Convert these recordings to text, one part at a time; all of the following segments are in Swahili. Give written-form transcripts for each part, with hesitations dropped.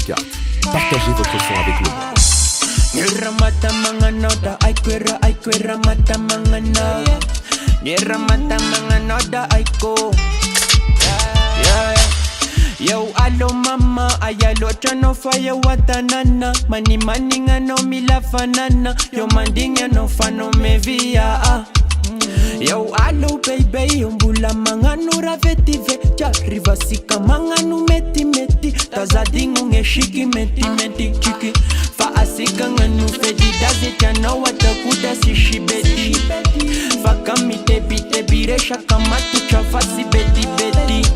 24. Partagez votre son avec le monde. Niramata manganoda, aikwera mata mangana. Niramata manganoda, aiko. Yo, alo mama, ayalo chano fire watanana. Mani ngano mila fanana. Yo mandinga no fano me via. Yo, alo baby, umbula manganu ravetive. Jariva sika manganu meti meti. Tazadingu ngeshiki meti meti chiki. Fa asika nganu fedi daze chano watakuda si shibeti. Fa kamite bite bire shakamatu chafasi beti beti.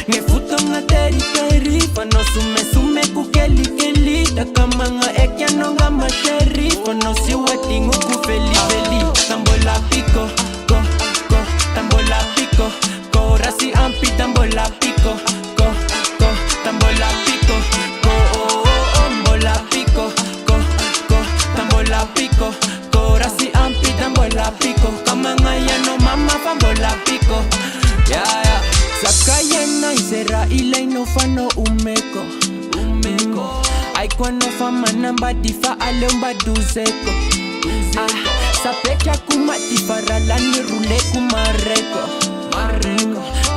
Ngefuto nga teri fano sume kukeli keli. Takamanga ekya nga masheri. Fano si wetingu kufeli feli. Tambola pico, go, tambola pico. Go, rasi ampi tambola pico. Go, tambola pico. Go, tambola pico. Go, tambola pico. Go, rasi ampi tambola pico. Kamanga ya no mama tambola pico. Yeah. Sakaya na isera ila inofano umeko. Ay kwano fama namba difa alemba duzeko. Sapecha kumati faralani rule kumareko.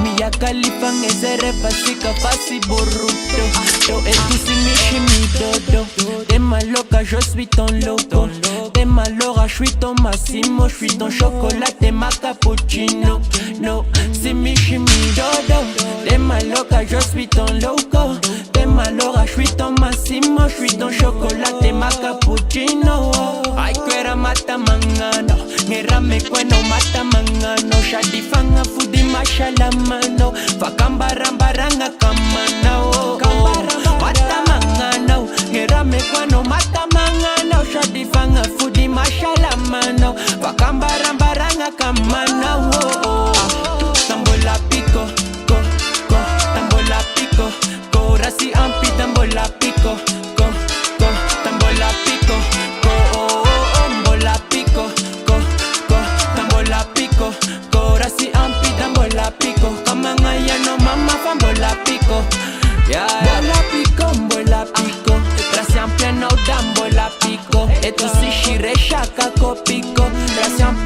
Mia Khalifa ngezere pasika fasi boruto. Yo etu simishi mi dodo. T'es maloca, je suis ton loco. T'es malora, je suis ton Massimo. Je suis ton chocolat, t'es ma cappuccino. No, simishi mi dodo. T'es maloca, je suis ton loco. T'es malora, je suis ton Massimo. Je suis ton chocolat, t'es ma cappuccino. Ay kwera mata mangano. Ngera me kweno mata mangano. Shadifanga fudi mashalamano. Fakambarambaranga kamano. Mata mangano. Ngera me kweno mata mangano. Shadifanga fudi mashalamano. Fakambarambaranga kamano. Tambola pico, go, tambola pico. Go, rasi ampi tambola pico. Go, tambola pico. Go, tambola pico. Go, tambola pico. Go, rasi ampi tambola pico. Kamanga ya no mama fambola pico. Yeah. Bola pico. Rasi ampi no dambola pico. Etu si shire shaka ko pico. Rasi ampi